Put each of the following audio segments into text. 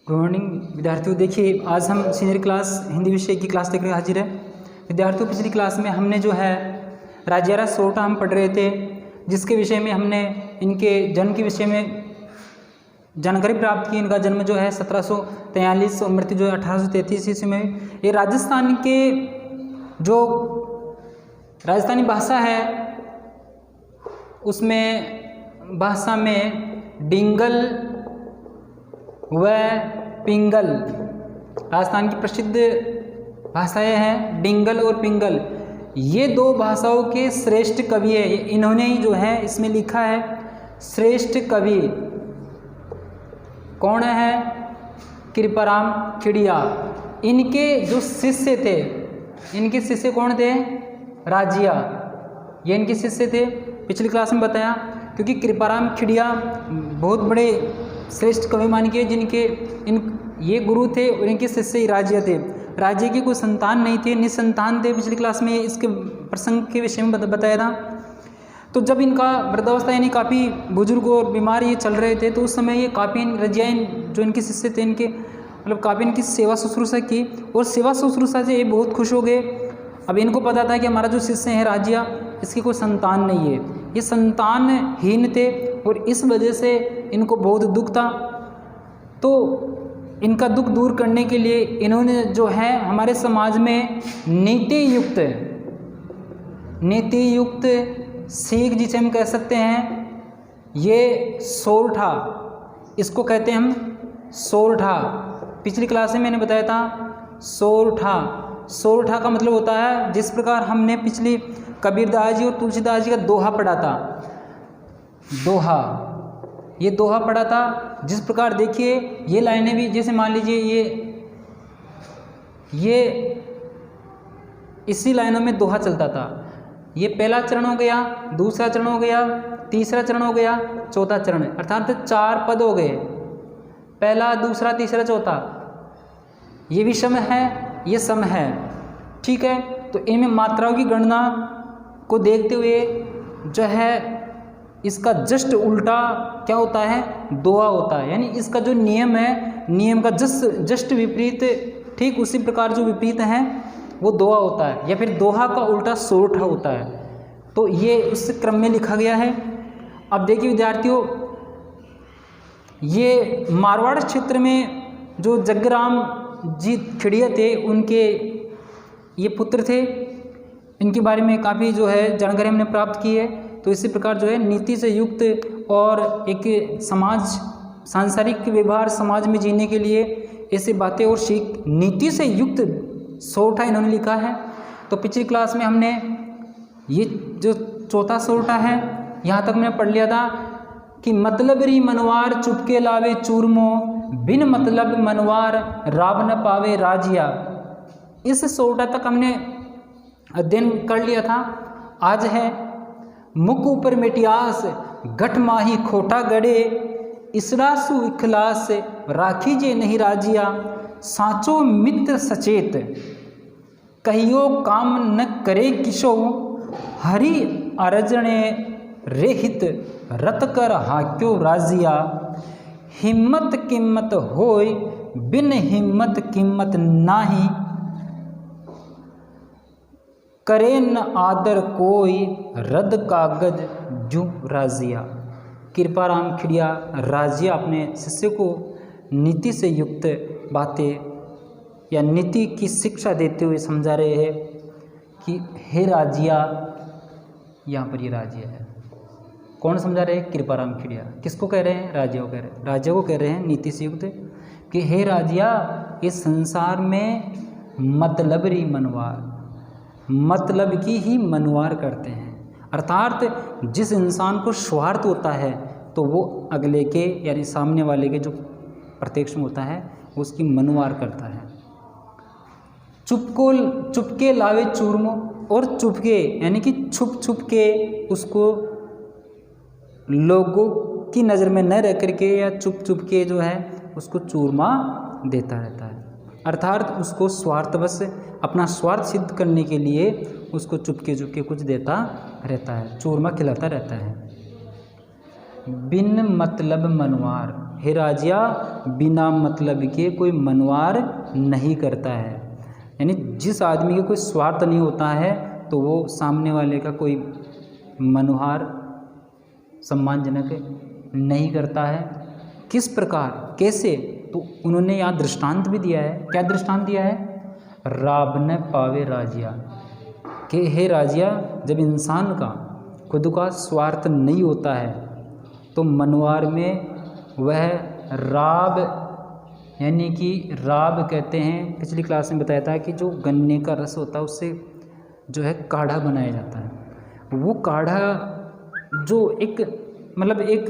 Good morning विद्यार्थियों। देखिए आज हम सीनियर क्लास हिंदी विषय की क्लास लेकर हाजिर है। विद्यार्थियों पिछली क्लास में हमने जो है राजियारा सोरठा हम पढ़ रहे थे, जिसके विषय में हमने इनके जन्म के विषय में जानकारी प्राप्त की। इनका जन्म जो है 1743 और मृत्यु जो है 1833 ईस्वी में। ये राजस्थान के जो राजस्थानी भाषा है उसमें भाषा में डिंगल व पिंगल राजस्थान की प्रसिद्ध भाषाएं हैं। डिंगल और पिंगल ये दो भाषाओं के श्रेष्ठ कवि है। इन्होंने ही जो है इसमें लिखा है। श्रेष्ठ कवि कौन है? कृपाराम खिड़िया। इनके जो शिष्य थे, इनके शिष्य कौन थे? राजिया। ये इनके शिष्य थे, पिछली क्लास में बताया। क्योंकि कृपाराम खिड़िया बहुत बड़े श्रेष्ठ कवि मान के, जिनके ये गुरु थे और इनके शिष्य राजिया थे। राजिया की कोई संतान नहीं थे, निसंतान थे। पिछली क्लास में इसके प्रसंग के विषय में बताया था। तो जब इनका वृद्धावस्था यानी काफ़ी बुजुर्ग और बीमार ये चल रहे थे, तो उस समय ये काफ़ी रजिया जो इनके शिष्य थे, इनके मतलब काफ़ी इनकी सेवा शुश्रूषा की और सेवा शुश्रूषा से ये बहुत खुश हो गए। अब इनको पता था कि हमारा जो शिष्य है राजिया, इसकी कोई संतान नहीं है, ये संतानहीन थे और इस वजह से इनको बहुत दुख था। तो इनका दुख दूर करने के लिए इन्होंने जो है हमारे समाज में नीति युक्त सीख जिसे हम कह सकते हैं, ये सोरठा, इसको कहते हैं हम सोरठा। पिछली क्लास में मैंने बताया था सोरठा का मतलब होता है, जिस प्रकार हमने पिछली कबीरदास जी और तुलसीदास जी का दोहा पढ़ा था, ये दोहा पढ़ा था। जिस प्रकार देखिए ये लाइनें भी, जैसे मान लीजिए ये इसी लाइनों में दोहा चलता था। ये पहला चरण हो गया, दूसरा चरण हो गया, तीसरा चरण हो गया, चौथा चरण, अर्थात 4 पद हो गए। पहला, दूसरा, तीसरा, चौथा। ये विषम है, ये सम है, ठीक है। तो इनमें मात्राओं की गणना को देखते हुए जो है इसका जस्ट उल्टा क्या होता है? दोहा होता है। यानी इसका जो नियम है, नियम का जस्ट विपरीत, ठीक उसी प्रकार जो विपरीत है वो दोहा होता है, या फिर दोहा का उल्टा सोरठा होता है। तो ये उस क्रम में लिखा गया है। अब देखिए विद्यार्थियों, ये मारवाड़ क्षेत्र में जो जगराम जी खिड़िया थे, उनके ये पुत्र थे। इनके बारे में काफ़ी जो है जानकारी हमने प्राप्त की है। तो इसी प्रकार जो है नीति से युक्त और एक समाज, सांसारिक व्यवहार समाज में जीने के लिए ऐसी बातें और सीख नीति से युक्त सोरठा इन्होंने लिखा है। तो पिछली क्लास में हमने ये जो चौथा सोरठा है यहाँ तक मैंने पढ़ लिया था कि मतलब री मनवार चुपके लावे चूरमो, बिन मतलब मनवार राव न पावे राजिया। इस सोरठा तक हमने अध्ययन कर लिया था। आज है मुख ऊपर मिटियास गठ माही खोटा गड़े, इसरासु इखलास राखी जे नहीं राजिया, साचो मित्र सचेत कहियो काम न करे किशो, हरि अरजणे रेहित रत कर हाक्यो राजिया, हिम्मत किम्मत होय बिन हिम्मत किम्मत नाही, करे न आदर कोई रद्द कागज जू राजिया। कृपाराम खिड़िया राजिया अपने शिष्य को नीति से युक्त बातें या नीति की शिक्षा देते हुए समझा रहे हैं कि हे राजिया, यहाँ पर ये राजिया है। कौन समझा रहे हैं? कृपाराम खिड़िया। किसको कह रहे हैं? राजिया को कह रहे हैं। राजिया को कह रहे हैं नीति से युक्त कि हे राजिया, इस संसार में मतलब री मनवार, मतलब की ही मनवार करते हैं। अर्थात जिस इंसान को स्वार्थ होता है तो वो अगले के यानी सामने वाले के जो प्रत्यक्ष में होता है उसकी मनवार करता है। चुपके लावे चूरमो, और चुपके यानी कि छुप के उसको लोगों की नज़र में न रह करके या चुप के जो है उसको चूरमा देता रहता है। अर्थात उसको स्वार्थवश अपना स्वार्थ सिद्ध करने के लिए उसको चुपके कुछ देता रहता है, चूरमा खिलाता रहता है। बिन मतलब मनवार, हे राजिया बिना मतलब के कोई मनवार नहीं करता है। यानी जिस आदमी के कोई स्वार्थ नहीं होता है तो वो सामने वाले का कोई मनोहार सम्मानजनक नहीं करता है। किस प्रकार, कैसे, तो उन्होंने यहाँ दृष्टांत भी दिया है। क्या दृष्टांत दिया है? राब न पावे राजिया, कि हे राजिया जब इंसान का खुद का स्वार्थ नहीं होता है तो मनवार में वह राब, यानी कि राब कहते हैं, पिछली क्लास में बताया था कि जो गन्ने का रस होता है उससे जो है काढ़ा बनाया जाता है। वो काढ़ा जो एक मतलब एक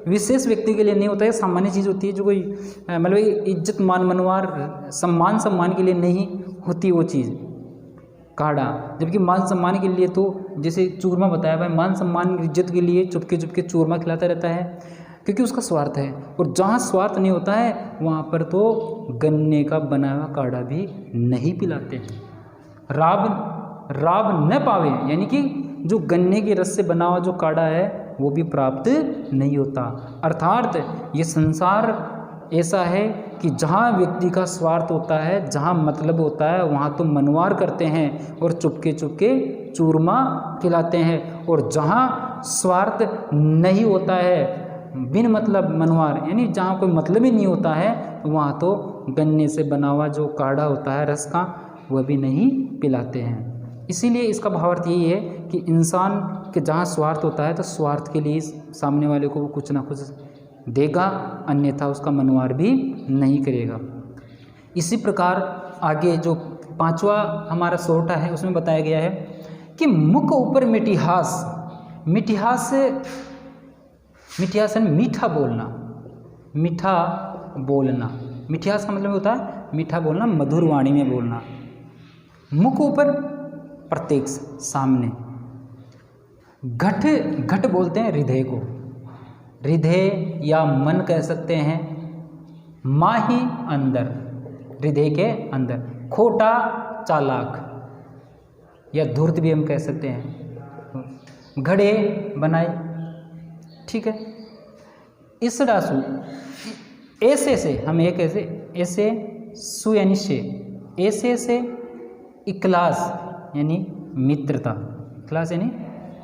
विशेष व्यक्ति के लिए नहीं होता है, सामान्य चीज़ होती है, जो कोई मतलब इज्जत मान मनवार सम्मान के लिए नहीं होती वो चीज़ काढ़ा। जबकि मान सम्मान के लिए तो जैसे चूरमा बताया भाई, मान सम्मान इज्जत के लिए चुपके चुपके चूरमा खिलाता रहता है क्योंकि उसका स्वार्थ है। और जहाँ स्वार्थ नहीं होता है वहाँ पर तो गन्ने का बना हुआ काढ़ा भी नहीं पिलाते हैं। राब न पावे, यानी कि जो गन्ने के रस से बना हुआ जो काढ़ा है वो भी प्राप्त नहीं होता। अर्थात ये संसार ऐसा है कि जहाँ व्यक्ति का स्वार्थ होता है, जहाँ मतलब होता है, वहाँ तो मनवार करते हैं और चुपके चुपके चूरमा खिलाते हैं। और जहाँ स्वार्थ नहीं होता है, बिन मतलब मनवार, यानी जहाँ कोई मतलब ही नहीं होता है, वहाँ तो गन्ने से बना हुआ जो काढ़ा होता है रस का, वह भी नहीं पिलाते हैं। इसीलिए इसका भावार्थ यही है कि इंसान के जहाँ स्वार्थ होता है तो स्वार्थ के लिए सामने वाले को वो कुछ ना कुछ देगा, अन्यथा उसका मनवार भी नहीं करेगा। इसी प्रकार आगे जो 5वां हमारा सोटा है उसमें बताया गया है कि मुख ऊपर मिठिहास, मिठिहास है मीठा बोलना, मीठा बोलना। मिठिहास का मतलब होता है मीठा बोलना, मधुर वाणी में बोलना। मुख ऊपर प्रत्यक्ष सामने, घट बोलते हैं हृदय को, हृदय या मन कह सकते हैं, माही अंदर, हृदय के अंदर, खोटा चालाक या धूर्त भी हम कह सकते हैं, घड़े बनाए, ठीक है। इस डासु ऐसे से हम एक ऐसे सु यानी से, ऐसे से इखलास यानी मित्रता, इखलास यानी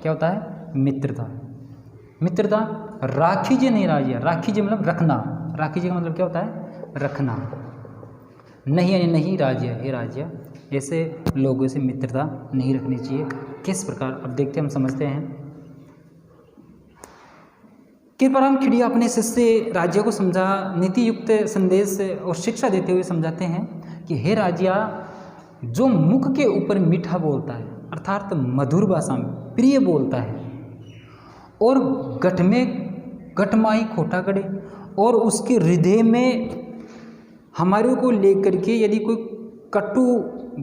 क्या होता है? मित्रता। मित्रता राखीजे नहीं राजिया, राखीजे मतलब रखना, राखीजे का मतलब क्या होता है? रखना। नहीं यानी नहीं राजिया, हे राजिया ऐसे लोगों से मित्रता नहीं रखनी चाहिए। किस प्रकार, अब देखते हम समझते हैं। कृपाराम खिड़िया अपने शिष्य राजिया को समझा नीति युक्त संदेश और शिक्षा देते हुए समझाते हैं कि हे राजिया, जो मुख के ऊपर मीठा बोलता है अर्थात मधुर भाषा में प्रिय बोलता है और गठमाई खोटा करे, और उसके हृदय में हमारे को लेकर के यदि कोई कटु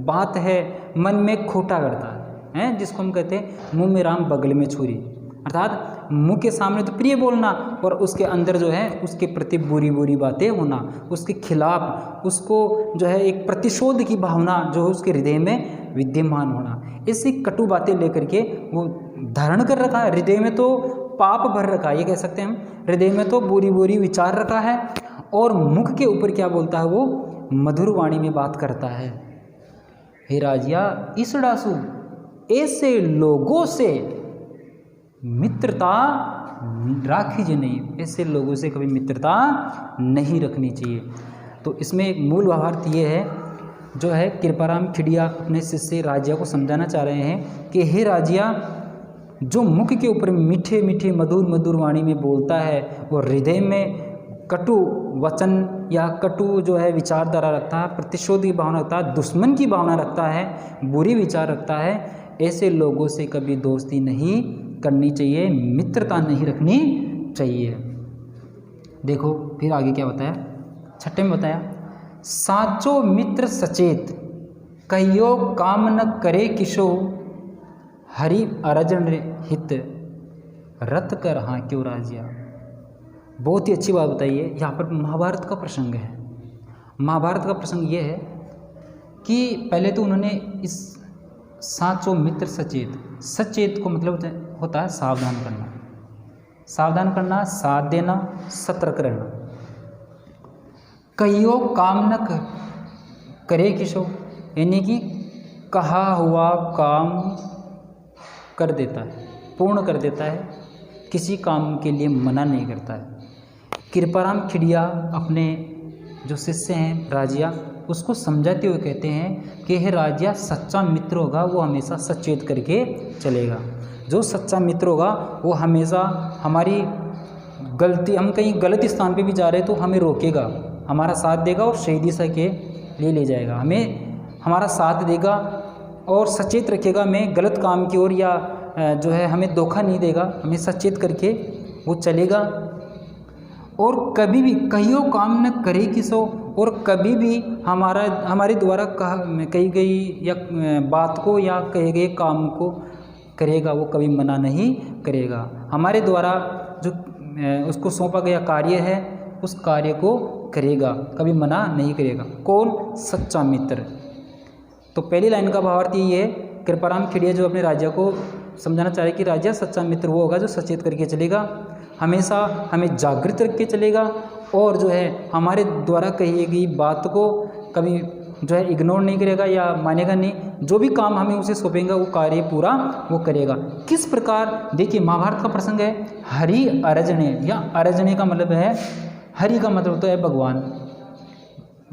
बात है, मन में खोटा करता है, जिसको हम कहते हैं मुंह में राम बगल में छुरी, अर्थात मुंह के सामने तो प्रिय बोलना और उसके अंदर जो है उसके प्रति बुरी बुरी बातें होना, उसके खिलाफ उसको जो है एक प्रतिशोध की भावना जो है उसके हृदय में विद्यमान होना। ऐसी कटु बातें लेकर के वो धारण कर रखा है, हृदय में तो पाप भर रखा है, ये कह सकते हैं हम, हृदय में तो बुरी बुरी विचार रखा है और मुख के ऊपर क्या बोलता है? वो मधुर वाणी में बात करता है। हे राजिया, इस डासु ऐसे लोगों से मित्रता राखीजे नहीं, ऐसे लोगों से कभी मित्रता नहीं रखनी चाहिए। तो इसमें एक मूल भावार्थ ये है, जो है कृपाराम खिड़िया अपने शिष्य राजिया को समझाना चाह रहे हैं कि हे राजिया, जो मुख के ऊपर मीठे मीठे मधुर मधुर वाणी में बोलता है और हृदय में कटु वचन या कटु जो है विचारधारा रखता है, प्रतिशोध की भावना रखता है, दुश्मन की भावना रखता है, बुरी विचार रखता है, ऐसे लोगों से कभी दोस्ती नहीं करनी चाहिए, मित्रता नहीं रखनी चाहिए। देखो फिर आगे क्या बताया, 6 में बताया, साचो मित्र सचेत कहियो काम न करे किशो हरि अरजन हित रत कर हाँ क्यों राजिया। बहुत ही अच्छी बात बताइए। यहाँ पर महाभारत का प्रसंग है। महाभारत का प्रसंग ये है कि पहले तो उन्होंने इस साचो मित्र सचेत, सचेत को मतलब होता है सावधान करना, सावधान करना, साथ देना, सतर्क रहना। कहियो काम न करे किसो, यानी कि कहा हुआ काम कर देता है, पूर्ण कर देता है, किसी काम के लिए मना नहीं करता है। कृपाराम खिड़िया अपने जो शिष्य हैं राजिया, उसको समझाते हुए कहते हैं कि हे राजिया, सच्चा मित्र होगा वो हमेशा सचेत करके चलेगा। जो सच्चा मित्र होगा वो हमेशा हमारी गलती, हम कहीं गलत स्थान पे भी जा रहे हैं तो हमें रोकेगा, हमारा साथ देगा और सही दिशा के लिए ले जाएगा, हमें हमारा साथ देगा और सचेत रखेगा हमें गलत काम की ओर, या जो है हमें धोखा नहीं देगा, हमें सचेत करके वो चलेगा। और कभी भी कहियो काम न करे किसो, और कभी भी हमारे द्वारा कही गई या बात को या कहे गए काम को करेगा, वो कभी मना नहीं करेगा। हमारे द्वारा जो उसको सौंपा गया कार्य है उस कार्य को करेगा, कभी मना नहीं करेगा। कौन? सच्चा मित्र। तो पहली लाइन का भावार्थ यही है। कृपाराम खिड़िया जो अपने राजा को समझाना चाह रहे कि राजा, सच्चा मित्र वो होगा जो सचेत करके चलेगा, हमेशा हमें जागृत रख के चलेगा, और जो है हमारे द्वारा कही गई बात को कभी जो है इग्नोर नहीं करेगा या मानेगा नहीं। जो भी काम हमें उसे सौंपेगा वो कार्य पूरा वो करेगा। किस प्रकार? देखिए, महाभारत का प्रसंग है हरि अर्जने, या अर्जने का मतलब है, हरि का मतलब होता है भगवान,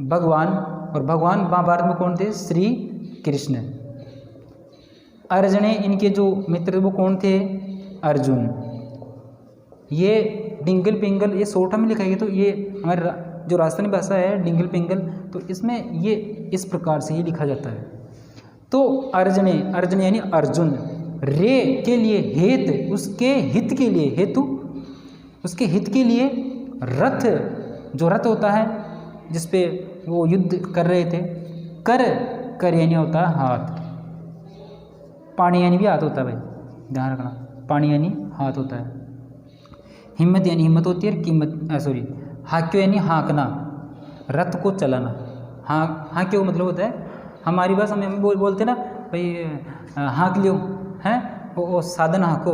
भगवान, और भगवान महाभारत में कौन थे? श्री कृष्ण। अर्जने, इनके जो मित्र वो कौन थे? अर्जुन। ये डिंगल पिंगल, ये सोठा में लिखा है, तो ये हमारे जो राजस्थानी भाषा है डिंगल पिंगल, तो इसमें ये इस प्रकार से ही लिखा जाता है। तो अर्जने, अर्जने यानी अर्जुन, रे के लिए हेत, उसके हित के लिए, हेतु उसके हित के लिए, रथ, जो रथ होता है जिसपे वो युद्ध कर रहे थे, कर यानी होता है हाथ, पानी यानी भी हाथ होता है भाई, ध्यान रखना, पानी यानी हाथ होता है। हिम्मत यानी हिम्मत होती है, कीमत हाक्यो यानी हाँकना, रथ को चलाना। हाँक्यो मतलब होता है, हमारी भाषा में हम बोलते ना भाई हाँक लियो, हैं वो साधन हाँको।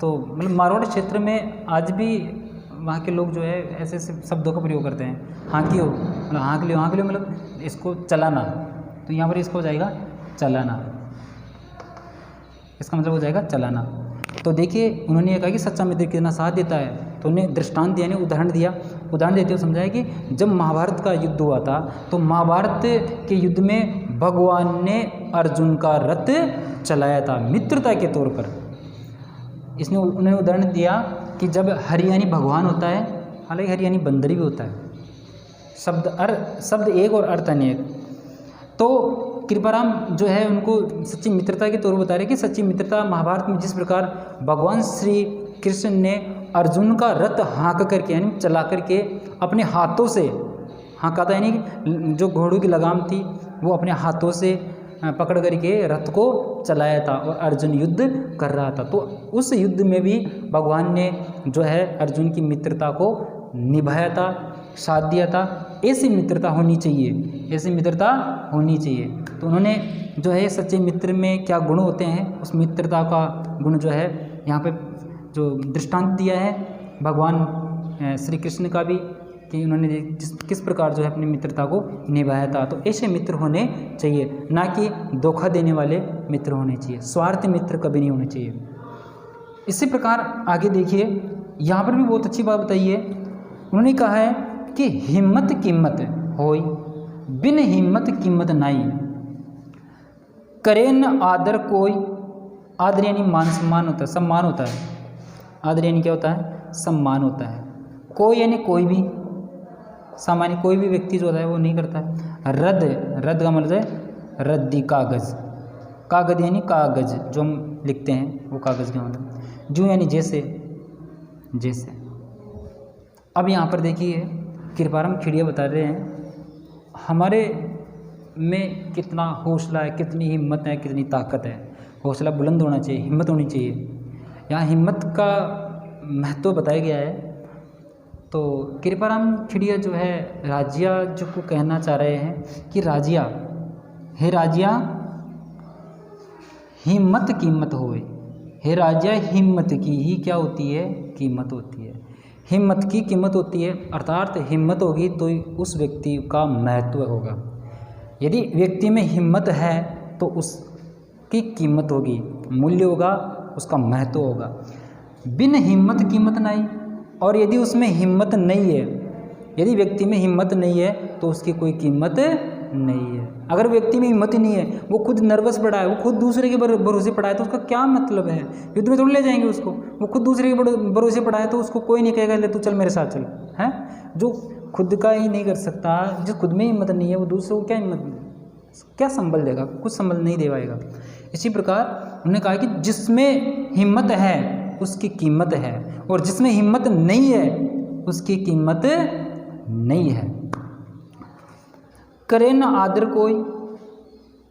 तो मतलब मारवाड़ क्षेत्र में आज भी वहाँ के लोग जो है ऐसे शब्दों का प्रयोग करते हैं, हाँकियो मतलब हाँक लियो, हाँक लियो मतलब इसको चलाना। तो यहाँ पर इसको हो जाएगा चलाना, इसका मतलब हो जाएगा चलाना। तो देखिए, उन्होंने ये कहा कि सच्चा मित्र कितना साथ देता है, तो उन्हें दृष्टांत यानी उदाहरण दिया। उदाहरण देते हुए समझाया कि जब महाभारत का युद्ध हुआ था तो महाभारत के युद्ध में भगवान ने अर्जुन का रथ चलाया था मित्रता के तौर पर। इसने उन्होंने उदाहरण दिया कि जब हरि यानी भगवान होता है, हालांकि हरि यानी बंदरी भी होता है, शब्द एक और अर्थ अनेक। तो कृपाराम जो है उनको सच्ची मित्रता के तौर पर बता रहे कि सच्ची मित्रता महाभारत में जिस प्रकार भगवान श्री कृष्ण ने अर्जुन का रथ हाँक करके यानी चला करके अपने हाथों से हाँका था, यानी जो घोड़ों की लगाम थी वो अपने हाथों से पकड़ करके रथ को चलाया था और अर्जुन युद्ध कर रहा था। तो उस युद्ध में भी भगवान ने जो है अर्जुन की मित्रता को निभाया था, साथ दिया था। ऐसी मित्रता होनी चाहिए, ऐसी मित्रता होनी चाहिए। तो उन्होंने जो है सच्चे मित्र में क्या गुण होते हैं, उस मित्रता का गुण जो है यहाँ पे जो दृष्टांत दिया है भगवान श्री कृष्ण का भी, कि उन्होंने किस प्रकार जो है अपनी मित्रता को निभाया था। तो ऐसे मित्र होने चाहिए, ना कि धोखा देने वाले मित्र होने चाहिए, स्वार्थी मित्र कभी नहीं होने चाहिए। इसी प्रकार आगे देखिए, यहाँ पर भी बहुत अच्छी बात बताई है। उन्होंने कहा है कि हिम्मत कीमत होई, बिन हिम्मत कीमत नाई, करे न आदर कोई। आदर यानी मान सम्मान होता है, सम्मान होता है। आदर यानी क्या होता है? सम्मान होता है। कोई यानी कोई भी, सामान्य कोई भी व्यक्ति जो होता है वो नहीं करता है। रद्द का मतलब है रद्दी, कागज़, कागज़ यानी कागज़ जो हम लिखते हैं वो कागज़ का मतलब। जो यानी जैसे, जैसे। अब यहाँ पर देखिए कृपाराम खिड़िया बता रहे हैं हमारे में कितना हौसला है, कितनी हिम्मत है, कितनी ताकत है। हौसला बुलंद होना चाहिए, हिम्मत होनी चाहिए। यहाँ हिम्मत का महत्व बताया गया है। तो कृपाराम खिड़िया जो है राजिया जो को कहना चाह रहे हैं कि राजिया, हे राजिया, हिम्मत कीमत होए, हे राजा, हिम्मत की ही क्या होती है? कीमत होती है। हिम्मत की कीमत होती है, अर्थात हिम्मत होगी तो उस व्यक्ति का महत्व होगा। यदि व्यक्ति में हिम्मत है तो उसकी कीमत होगी, मूल्य होगा, उसका महत्व होगा। बिन हिम्मत कीमत नहीं। और यदि उसमें हिम्मत नहीं है, यदि व्यक्ति में हिम्मत नहीं है तो उसकी कोई कीमत नहीं है। अगर व्यक्ति में हिम्मत ही नहीं है, वो खुद नर्वस पड़ा है, वो खुद दूसरे के भरोसे पड़ा है, तो उसका क्या मतलब है? युद्ध में थोड़ी ले जाएंगे उसको। वो खुद दूसरे के भरोसे पड़ा है तो उसको कोई नहीं कहेगा ले तू चल मेरे साथ चल, है? जो खुद का ही नहीं कर सकता, जो खुद में हिम्मत नहीं है, वो दूसरों को क्या हिम्मत, क्या संबल देगा? कुछ संबल नहीं दे पाएगा। इसी प्रकार उन्होंने कहा कि जिसमें हिम्मत है उसकी कीमत है, और जिसमें हिम्मत नहीं है उसकी कीमत नहीं है। करे न आदर कोई,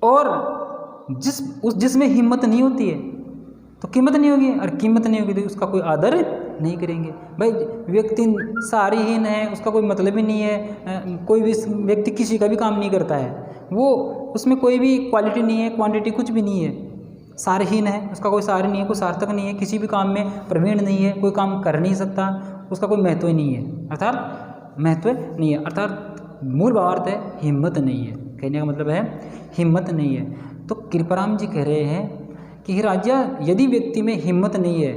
और जिसमें हिम्मत नहीं होती है तो कीमत नहीं होगी, और कीमत नहीं होगी तो उसका कोई आदर नहीं करेंगे। भाई व्यक्ति सहारेहीन है, उसका कोई मतलब ही नहीं है, कोई भी व्यक्ति किसी का भी काम नहीं करता है, वो उसमें कोई भी क्वालिटी नहीं है, क्वांटिटी कुछ भी नहीं है, सहारेहीन है, उसका कोई सहारे नहीं है, कोई सार्थक नहीं है, किसी भी काम में प्रवीण नहीं है, कोई काम कर नहीं सकता, उसका कोई महत्व ही नहीं है, अर्थात महत्व नहीं है, अर्थात मूल भावार्थ है हिम्मत नहीं है। कहने का मतलब है हिम्मत नहीं है। तो कृपाराम जी कह रहे हैं कि हे राजा, यदि व्यक्ति में हिम्मत नहीं है,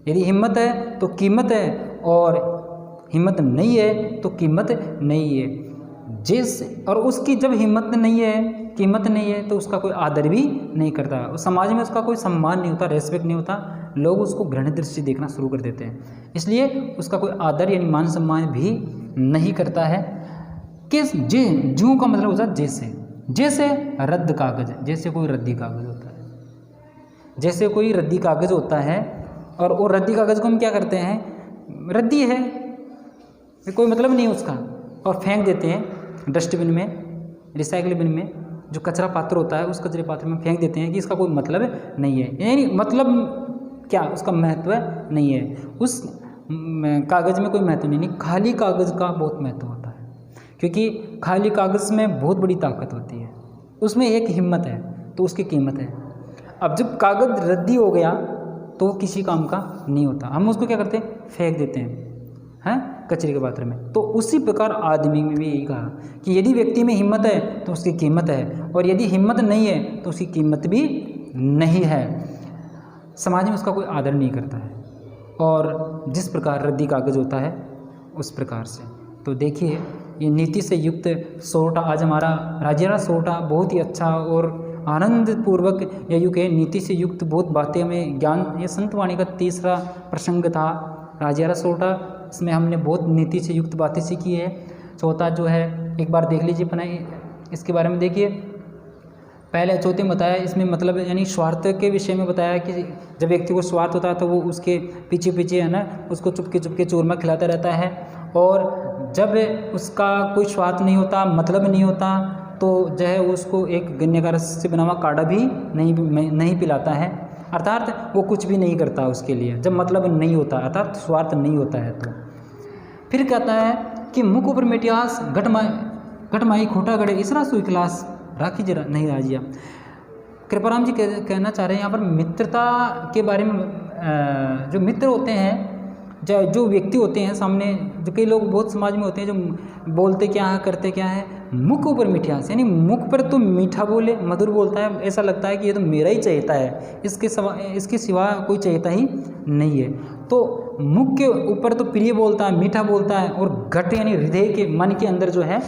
यदि हिम्मत है तो कीमत है, और हिम्मत नहीं है तो कीमत नहीं है। और उसकी जब हिम्मत नहीं है, कीमत नहीं है, तो उसका कोई आदर भी नहीं करता, उस समाज में उसका कोई सम्मान नहीं होता, रेस्पेक्ट नहीं होता, लोग उसको घृणित दृष्टि से देखना शुरू कर देते हैं, इसलिए उसका कोई आदर यानी मान सम्मान भी नहीं करता है। किस जूं का मतलब होता है जैसे रद्द कागज, जैसे कोई रद्दी कागज होता है, जैसे कोई रद्दी कागज होता है, और वो रद्दी कागज को हम क्या करते हैं, रद्दी है, कोई मतलब नहीं उसका, और फेंक देते हैं डस्टबिन में, रिसाइकिल बिन में, जो कचरा पात्र होता है उस कचरे पात्र में फेंक देते हैं कि इसका कोई मतलब नहीं है, यानी मतलब क्या, उसका महत्व नहीं है, उस कागज़ में कोई महत्व नहीं। खाली कागज़ का बहुत महत्व होता है, क्योंकि खाली कागज़ में बहुत बड़ी ताकत होती है, उसमें एक हिम्मत है तो उसकी कीमत है। अब जब कागज़ रद्दी हो गया तो वो किसी काम का नहीं होता, हम उसको क्या करते हैं, फेंक देते हैं कचरे के पात्र में। तो उसी प्रकार आदमी में भी यही कहा कि यदि व्यक्ति में हिम्मत है तो उसकी कीमत है, और यदि हिम्मत नहीं है तो उसकी कीमत भी नहीं है, समाज में उसका कोई आदर नहीं करता है। और जिस प्रकार रद्दी कागज़ होता है उस प्रकार से। तो देखिए ये नीति से युक्त सोरठा, आज हमारा राजेरा सोरठा बहुत ही अच्छा और आनंदपूर्वक या यूँ कहें नीति से युक्त बहुत बातें हमें ज्ञान, ये संतवाणी का तीसरा प्रसंग था राजेरा सोरठा, इसमें हमने बहुत नीति से युक्त बातें सीखी है। चौथा जो है एक बार देख लीजिए अपना इसके बारे में, देखिए पहले चौथे में बताया, इसमें मतलब यानी स्वार्थ के विषय में बताया कि जब व्यक्ति को स्वार्थ होता है तो वो उसके पीछे पीछे है ना उसको चुपके चुपके चूरमा खिलाता रहता है, और जब उसका कोई स्वार्थ नहीं होता, मतलब नहीं होता, तो जो है उसको एक गन्ने का रस से बना हुआ काढ़ा भी नहीं पिलाता है, अर्थात वो कुछ भी नहीं करता उसके लिए, जब मतलब नहीं होता, अर्थात स्वार्थ नहीं होता है। तो फिर कहता है कि मुख ऊपर मिटियास घटमाई खोटा गड़े इसरा सुई क्लास राखी जरा नहीं राजिया। कृपाराम जी कहना चाह रहे हैं यहाँ पर मित्रता के बारे में। जो मित्र होते हैं, जो व्यक्ति होते हैं सामने, जो कई लोग बहुत समाज में होते हैं जो बोलते क्या है करते क्या है, मुख ऊपर मिठास, यानी मुख पर तो मीठा बोले, मधुर बोलता है, ऐसा लगता है कि ये तो मेरा ही चहेता है, इसके सिवा कोई चहेता ही नहीं है। तो मुख के ऊपर तो प्रिय बोलता है, मीठा बोलता है, और घट यानी हृदय के मन के अंदर जो है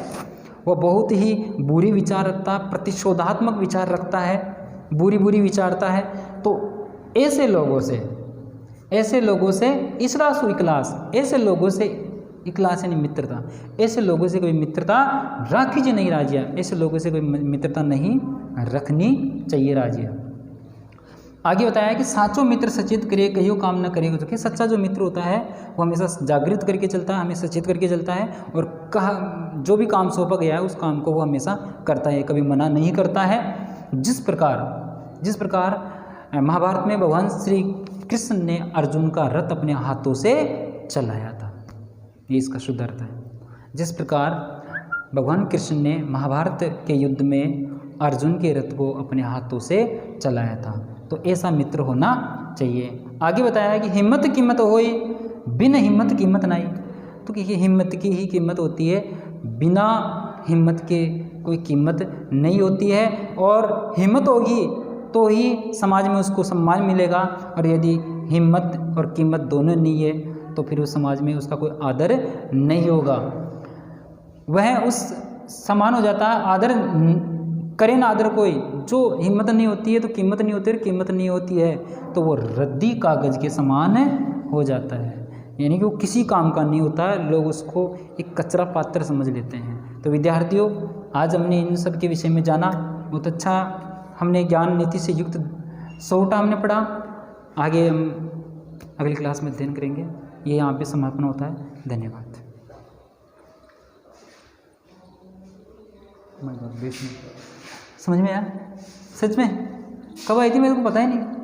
वो बहुत ही बुरी विचार रखता है, प्रतिशोधात्मक विचार रखता है, बुरी विचारता है। तो ऐसे लोगों से इसरासु इखलास, ऐसे लोगों से इखलास यानी मित्रता, ऐसे लोगों से कोई मित्रता राखी जी नहीं राजिया, ऐसे लोगों से कोई मित्रता नहीं रखनी चाहिए राजिया। आगे बताया कि साचो मित्र सचेत करे कहियो काम न करेगा। तो सच्चा जो मित्र होता है वो हमेशा जागृत करके चलता है, हमें सचेत करके चलता है, और जो भी काम सौंपा गया है उस काम को वो हमेशा करता है, कभी मना नहीं करता है। जिस प्रकार महाभारत में भगवान श्री कृष्ण ने अर्जुन का रथ अपने हाथों से चलाया था, ये इसका शुद्ध अर्थ है। जिस प्रकार भगवान कृष्ण ने महाभारत के युद्ध में अर्जुन के रथ को अपने हाथों से चलाया था, तो ऐसा मित्र होना चाहिए। आगे बताया कि हिम्मत कीमत होई, बिन हिम्मत कीमत नहीं। तो कि हिम्मत की ही कीमत होती है, बिना हिम्मत के कोई कीमत नहीं होती है। और हिम्मत होगी तो ही समाज में उसको सम्मान मिलेगा, और यदि हिम्मत और कीमत दोनों नहीं है तो फिर उस समाज में उसका कोई आदर नहीं होगा। वह उस समान हो जाता है, आदर करे ना आदर कोई। जो हिम्मत नहीं होती है तो कीमत नहीं होती है, कीमत नहीं होती है तो वो रद्दी कागज़ के समान हो जाता है, यानी कि वो किसी काम का नहीं होता है, लोग उसको एक कचरा पात्र समझ लेते हैं। तो विद्यार्थियों, आज हमने इन सब के विषय में जाना, बहुत अच्छा हमने ज्ञान नीति से युक्त 100टा हमने पढ़ा। आगे हम अगली क्लास में अध्ययन करेंगे। ये यहाँ पे समापन होता है। धन्यवाद। समझ में आया? सच में कब आई थी मेरे को पता ही नहीं।